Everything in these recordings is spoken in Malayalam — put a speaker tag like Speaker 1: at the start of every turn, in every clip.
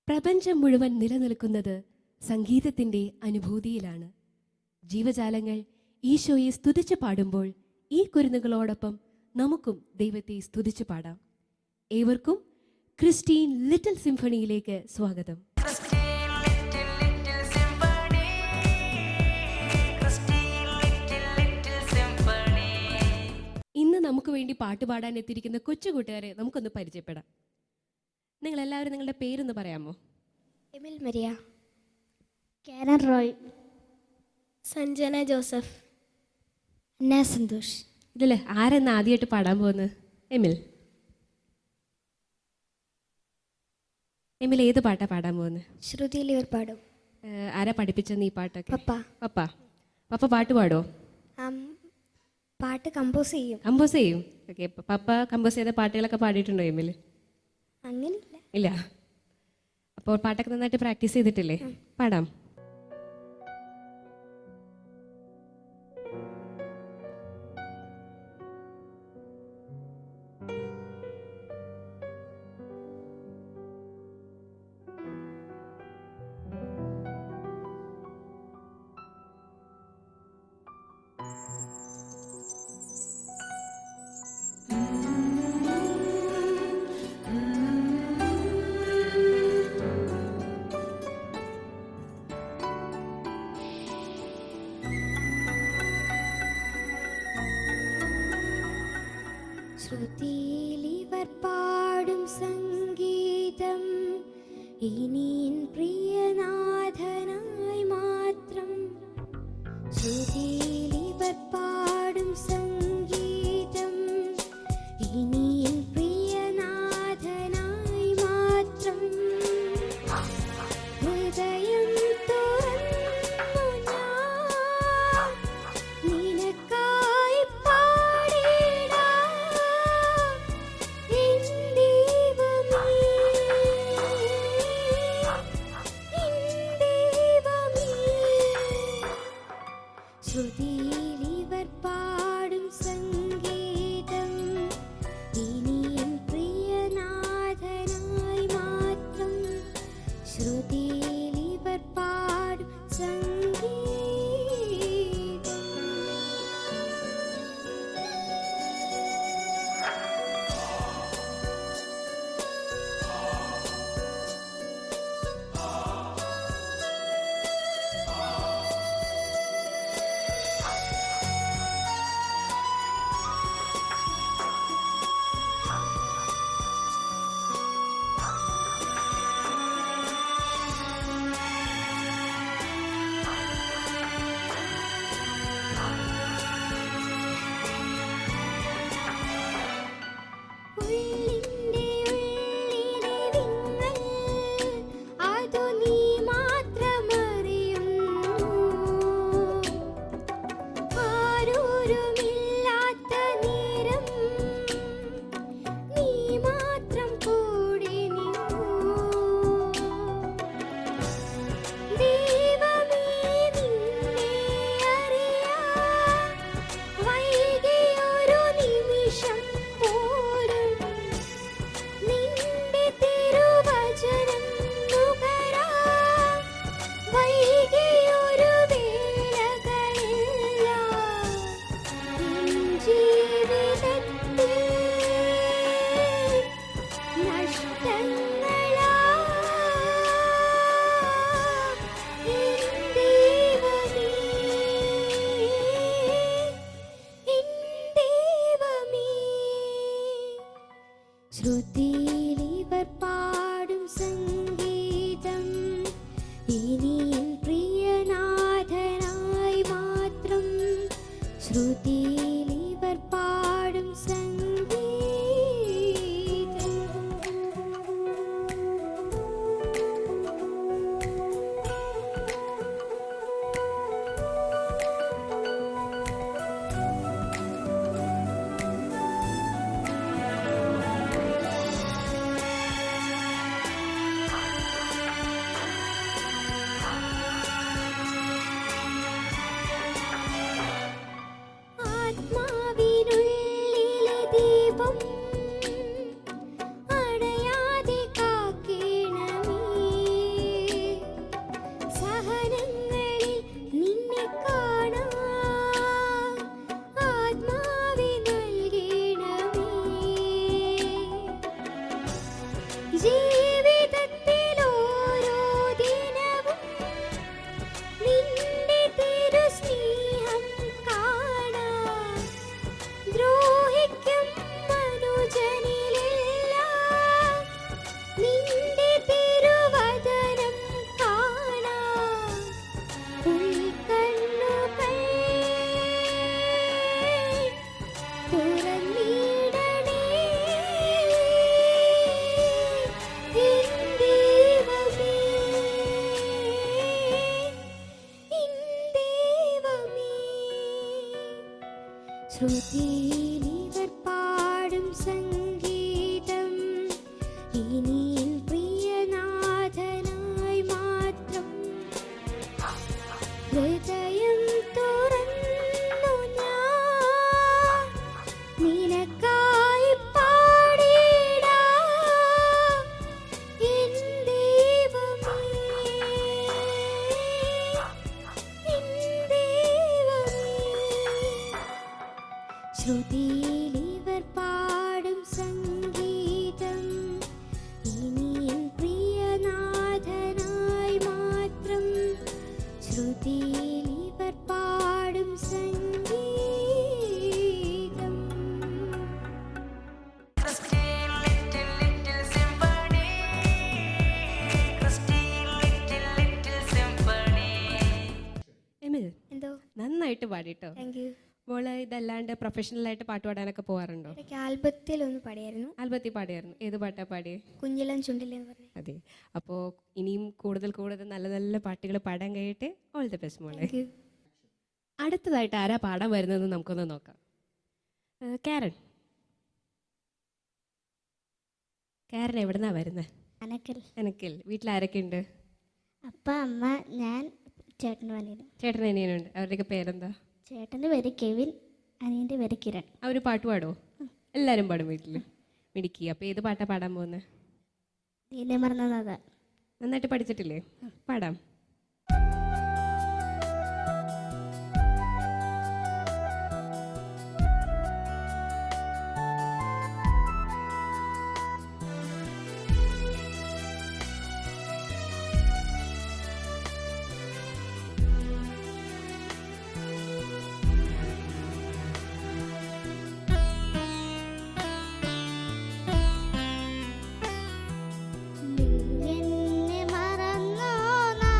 Speaker 1: പ്രപഞ്ചം മുഴുവൻ നിലനിൽക്കുന്നത് സംഗീതത്തിൻ്റെ അനുഭൂതിയിലാണ്. ജീവജാലങ്ങൾ ഈശോയെ സ്തുതിച്ചു പാടുമ്പോൾ ഈ കുരുന്നുകളോടൊപ്പം നമുക്കും ദൈവത്തെ സ്തുതിച്ചു പാടാം. ഏവർക്കും ക്രിസ്റ്റീൻ ലിറ്റിൽ സിംഫണിയിലേക്ക് സ്വാഗതം. ഇന്ന് നമുക്ക് വേണ്ടി പാട്ട് പാടാൻ എത്തിയിരിക്കുന്ന കൊച്ചുകൂട്ടുകാരെ നമുക്കൊന്ന് പരിചയപ്പെടാം. നിങ്ങളെല്ലാവരും നിങ്ങളുടെ പേരൊന്ന് പറയാമോ?
Speaker 2: എമിൽ മരിയ, കാരൻ റോയ്, സഞ്ജന ജോസഫ്, അന്ന സന്തോഷ്.
Speaker 1: ഇതിൽ ആരെന്ന് ആദ്യമായിട്ട് പാടാൻ പോകുന്നത്? എമിൽ ഏത് പാട്ടാണ് പാടാൻ പോകുന്നത്?
Speaker 2: ശ്രുതിയിൽ ഇവർ പാടും.
Speaker 1: ആരാ പഠിപ്പിച്ചെന്ന് ഈ പാട്ടൊക്കെ?
Speaker 2: പപ്പ.
Speaker 1: പപ്പ പാട്ട് പാടുമോ?
Speaker 2: പാട്ട് കമ്പോസ് ചെയ്യും.
Speaker 1: കമ്പോസ് ചെയ്യും. ഓക്കെ. പപ്പ കമ്പോസ് ചെയ്ത പാട്ടുകളൊക്കെ പാടിയിട്ടുണ്ടോ എമിൽ?
Speaker 2: അങ്ങനെയില്ല.
Speaker 1: ഇല്ല. അപ്പോൾ പാട്ടൊക്കെ നന്നായിട്ട് പ്രാക്ടീസ് ചെയ്തിട്ടില്ലേ? പാടാം.
Speaker 2: ശ്രുതിയിലിവർ പാടും സംഗീതം ഇനിൻ പ്രിയനാഥനായി മാത്രം. ശ്രുതിയിലിവർ പാടും സംഗീതം ഇനിൻ പ്രിയനാഥനായി മാത്രം. ഹൃദയം തുറന്നു ഞാൻ നിനക്കായി ശ്രുതിയിലിവർ പാടും സംഗീതം ഇനിയും പ്രിയനാഥനായി മാത്രം. ശ്രുതിയിലിവർ പാടും സംഗീതം. ശ്രുതിയിലിവർ പാടും സംഗീതം ഇനി എൻ പ്രിയനാഥനായി മാത്രം. ഹൃദയം തുറന്നു ഞാൻ നിനക്കായി പാടിടാം എൻ ദൈവമേ, എൻ ദൈവമേ. ശ്രുതിയിലിവർ പാടും സംഗീതം ഇനി എൻ പ്രിയനാഥനായി മാത്രം. ശ്രുതിയിലിവർ പാടും സംഗീതം.
Speaker 3: Christine, little, little symphony. Christine, little symphony.
Speaker 1: എമിൽ
Speaker 2: എന്തോ?
Speaker 1: നന്നായിട്ട് പാടിട്ടോ.
Speaker 2: Thank you.
Speaker 1: മോള് ഇതല്ലാണ്ട് പ്രൊഫഷണലായിട്ട് പാട്ട് പാടാനൊക്കെ പോകാറുണ്ടോ?
Speaker 2: ഇടയ്ക്ക് ആൽബത്തിൽ ഒന്ന് പാടിയായിരുന്നു.
Speaker 1: ആൽബത്തിൽ പാടിയായിരുന്നു. ഏത് പാട്ടാ പാടിയേ?
Speaker 2: കുഞ്ഞിലം ചുണ്ടിലെന്ന് പറഞ്ഞു.
Speaker 1: അതെ. അപ്പോൾ ഇനിയും കൂടുതൽ കൂടുതൽ നല്ല നല്ല പാട്ടുകൾ പാടാൻ കഴിയട്ടെ. ഓൾ ദി ബെസ്റ്റ് മോളെ.
Speaker 2: Thank you.
Speaker 1: അടുത്തതായിട്ട് ആരാ പാടാൻ വരുന്നതെന്ന് നമുക്കൊന്ന് നോക്കാം. കാരൻ. കാരൻ എവിടുന്നാ വരുന്നത്?
Speaker 4: അനക്കൽ.
Speaker 1: എനക്കിൽ. വീട്ടിൽ ആരൊക്കെ ഉണ്ട്?
Speaker 4: അപ്പ അമ്മ ഞാൻ ചേട്ടൻ വന്നിരുന്നു.
Speaker 1: ചേട്ടൻ അനിയനുണ്ട്. അവരുടെയൊക്കെ പേരെന്താ?
Speaker 4: ചേട്ടൻ്റെ പേര് കെവിൻ, അനിയൻ്റെ പേര് കിരൺ.
Speaker 1: അവർ പാട്ട് പാടുമോ? എല്ലാവരും പാടും വീട്ടിൽ. മിടുക്കി. അപ്പോൾ ഏത് പാട്ടാ പാടാൻ പോകുന്നത്?
Speaker 4: നീല മറന്നതാ.
Speaker 1: നന്നായിട്ട് പഠിച്ചിട്ടില്ലേ? പാടാം.
Speaker 4: എന്നെ മറന്നോ നാ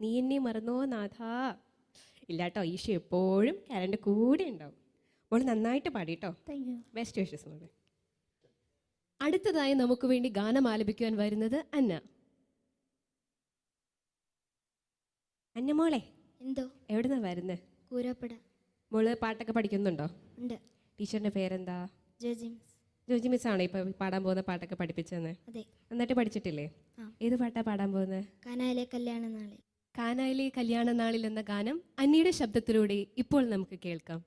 Speaker 1: നീ എന്നെ മറന്നോ നാഥ. ഇല്ല കേട്ടോ, ഈശോ എപ്പോഴും കരണ്ട് കൂടെ ഉണ്ടാവും. മോള് നന്നായിട്ട് പാടി കേട്ടോ.
Speaker 4: Thank you.
Speaker 1: ബെസ്റ്റ് വിഷസ് മോളെ. അടുത്തതായി നമുക്ക് വേണ്ടി ഗാനം ആലപിക്കുവാൻ വരുന്നത് അന്ന. അന്ന മോളെ,
Speaker 2: എന്തോ
Speaker 1: എവിടുന്നാ വരുന്നത്?
Speaker 2: കൂരപ്പട
Speaker 1: മോള് പാട്ടൊക്കെ പഠിക്കുന്നുണ്ടോ?
Speaker 2: ഉണ്ട്.
Speaker 1: ടീച്ചറിൻ്റെ പേരെന്താ?
Speaker 2: ജോജിംസ്.
Speaker 1: ജോജി മിസ്സാണോ ഇപ്പോൾ പാടാൻ പോകുന്ന പാട്ടൊക്കെ പഠിപ്പിച്ചെന്ന്?
Speaker 2: അതെ.
Speaker 1: നന്നായിട്ട് പഠിച്ചിട്ടില്ലേ?
Speaker 2: ആ.
Speaker 1: ഏത് പാട്ടാ പാടാൻ പോകുന്നത്?
Speaker 2: കാനായിലെ കല്യാണ നാളിൽ.
Speaker 1: കാനായിലെ കല്യാണ നാളിൽ എന്ന ഗാനം അന്നിയുടെ ശബ്ദത്തിലൂടെ ഇപ്പോൾ നമുക്ക് കേൾക്കാം.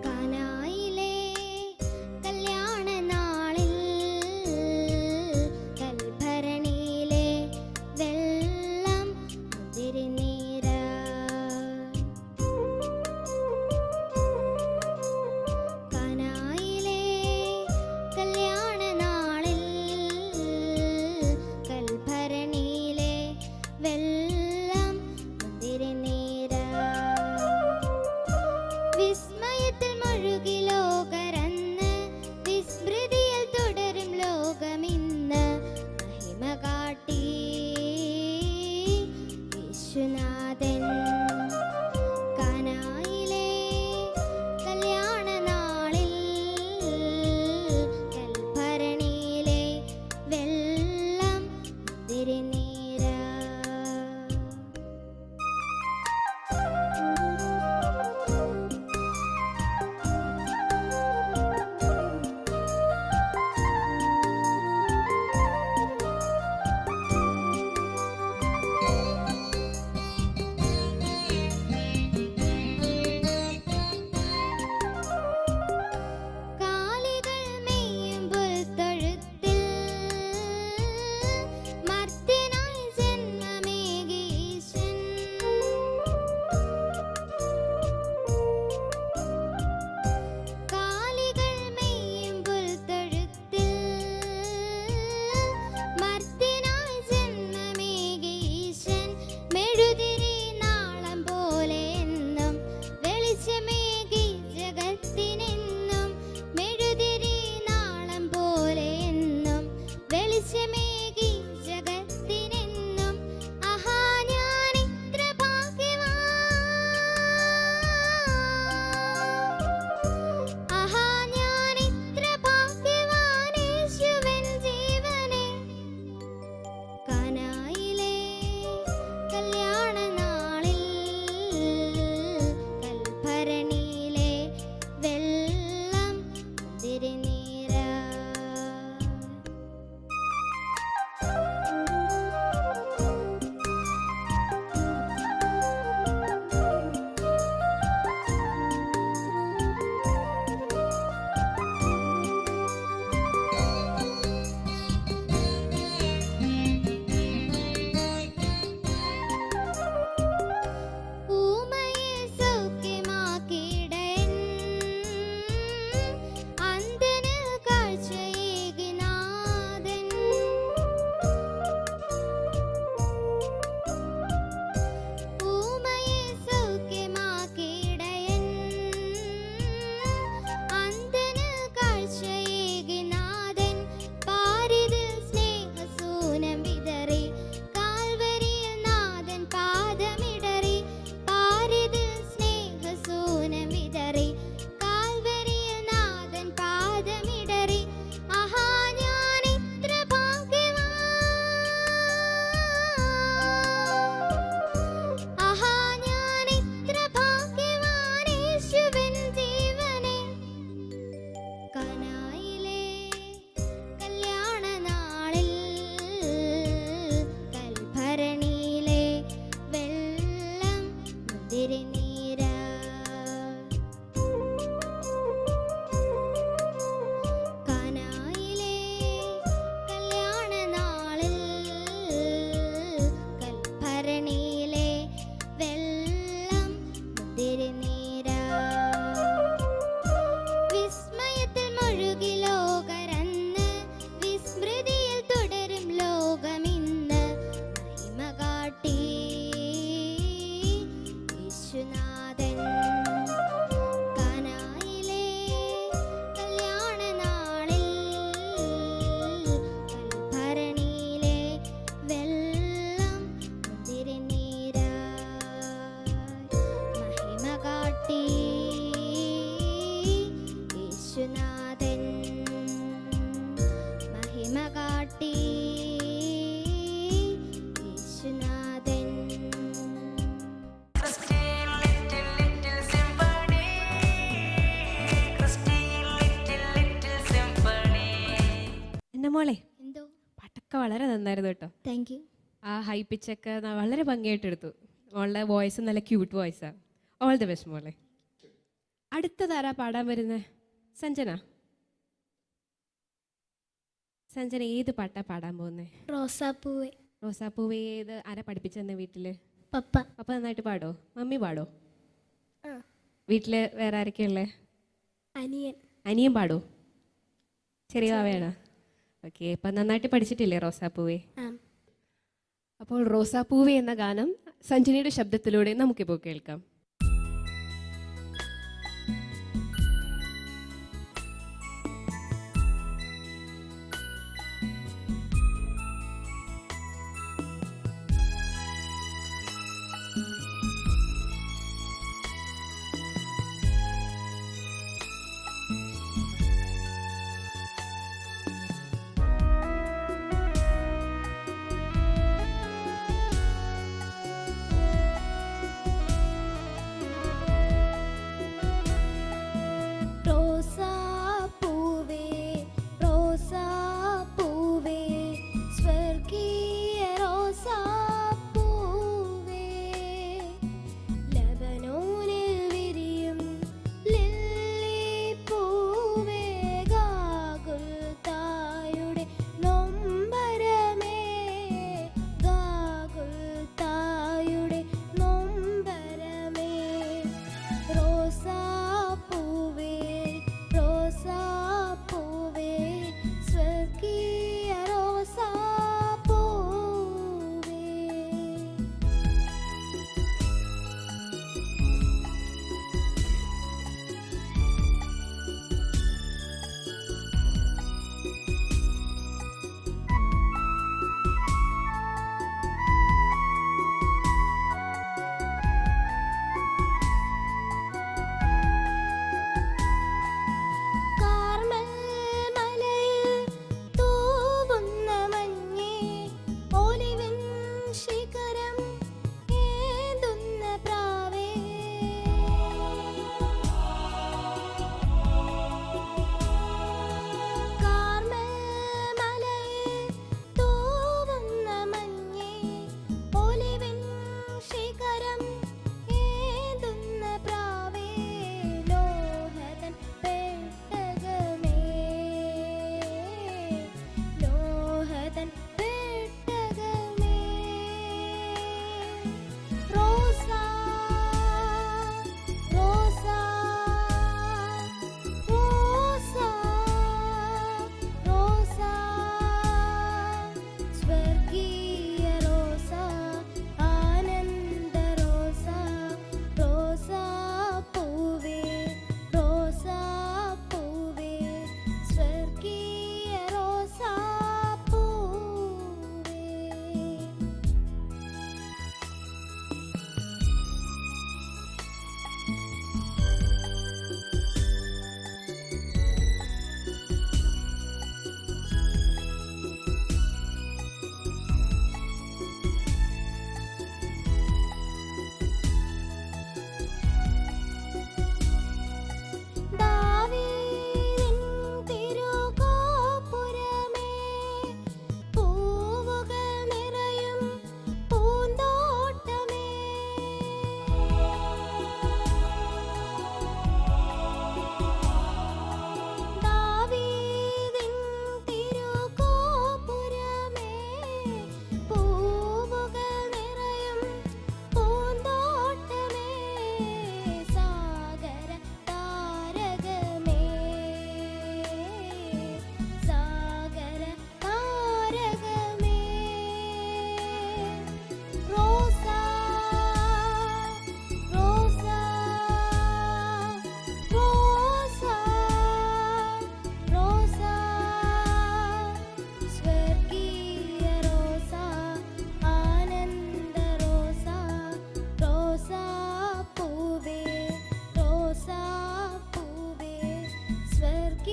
Speaker 2: കാനായിലെ കല്യാണ നാളിൽ കൽഭരണിയിലെ വെള്ളം മുതിരിനീര യേശുനാഥൻ മഹിമ കാട്ടി യേശുനാഥൻ
Speaker 3: Christine little little symphony. Christine little symphony.
Speaker 1: എൻ്റെ മോളെ
Speaker 2: എന്തോ
Speaker 1: പാട്ടൊക്കെ വളരെ നന്നായിരുന്നു കേട്ടോ.
Speaker 2: Thank you.
Speaker 1: ആ ഹൈ പിച്ചൊക്കെ വളരെ ഭംഗിയായിട്ട് എടുത്തു. മോളുടെ വോയിസ് നല്ല ക്യൂട്ട് വോയിസാണ്. ഓൾ ദി ബെസ്റ്റ് മോളെ. അടുത്തതാരാ പാടാൻ വരുന്നത്? സഞ്ജന. സഞ്ജന ഏത് പാട്ടാ പാടാൻ പോകുന്നത്?
Speaker 2: റോസാപ്പൂവേ.
Speaker 1: റോസാപ്പൂവേ ഏത് ആരാ പഠിപ്പിച്ചെന്ന് വീട്ടിൽ?
Speaker 2: പപ്പ.
Speaker 1: പപ്പ നന്നായിട്ട് പാടോ? മമ്മി പാടോ?
Speaker 2: ആ.
Speaker 1: വീട്ടിൽ വേറെ ആരൊക്കെയുള്ളേ?
Speaker 2: അനിയൻ.
Speaker 1: അനിയൻ പാടോ? ചെറിയ ആവയാണോ? ഓക്കെ, അപ്പം നന്നായിട്ട് പഠിച്ചിട്ടില്ലേ റോസാപ്പൂവേ?
Speaker 2: ആ.
Speaker 1: അപ്പോൾ റോസാപ്പൂവേ എന്ന ഗാനം സഞ്ജനയുടെ ശബ്ദത്തിലൂടെ നമുക്കിപ്പോൾ കേൾക്കാം.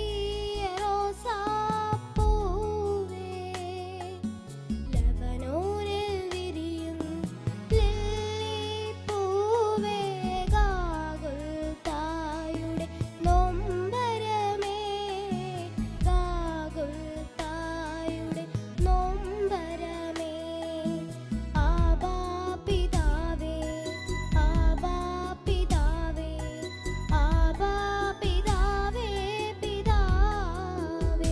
Speaker 2: ചെറിയ റോസാപ്പൂവേ ലബനോനിൽ വിരിയും ലില്ലിപ്പൂവേ ഗാഗുൽത്തായുടെ നൊമ്പരമേ ഗാഗുൽത്തായുടെ നൊമ്പരമേ ആബാ പിതാവേ ആബാ പിതാവേ ആബാ പിതാവേ പിതാവേ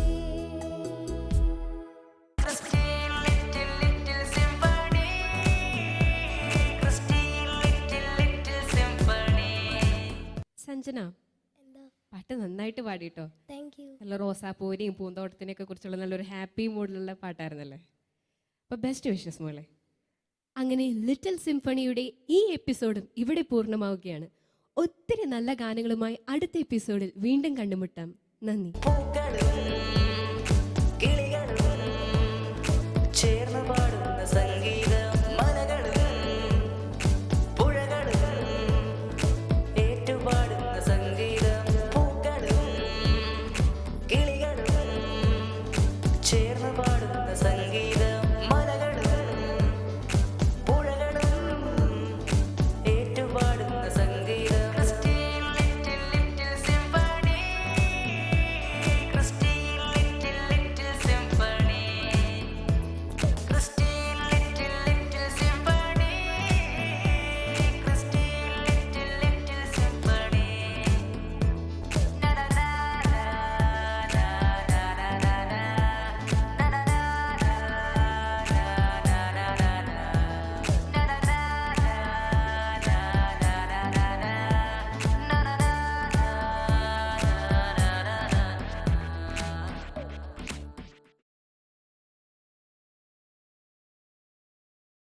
Speaker 3: Christy, little symphony. Christy, little symphony.
Speaker 1: Sanjana
Speaker 2: എന്താ
Speaker 1: പാട്ട് നന്നായിട്ട് പാടിട്ടോ.
Speaker 2: താങ്ക് യു
Speaker 1: നല്ല റോസാപ്പൂവിനെയും പൂന്തോട്ടത്തിനെയൊക്കെ കുറിച്ചുള്ള നല്ലൊരു ഹാപ്പി മൂഡിലുള്ള പാട്ടായിരുന്നല്ലേ. അപ്പോൾ ബെസ്റ്റ് വിഷസ് മോളെ. അങ്ങനെ ലിറ്റിൽ സിംഫണിയുടെ ഈ എപ്പിസോഡും ഇവിടെ പൂർണ്ണമാവുകയാണ്. ഒത്തിരി നല്ല ഗാനങ്ങളുമായി അടുത്ത എപ്പിസോഡിൽ വീണ്ടും കണ്ടുമുട്ടാം. നന്ദി.
Speaker 3: പൂക്കളും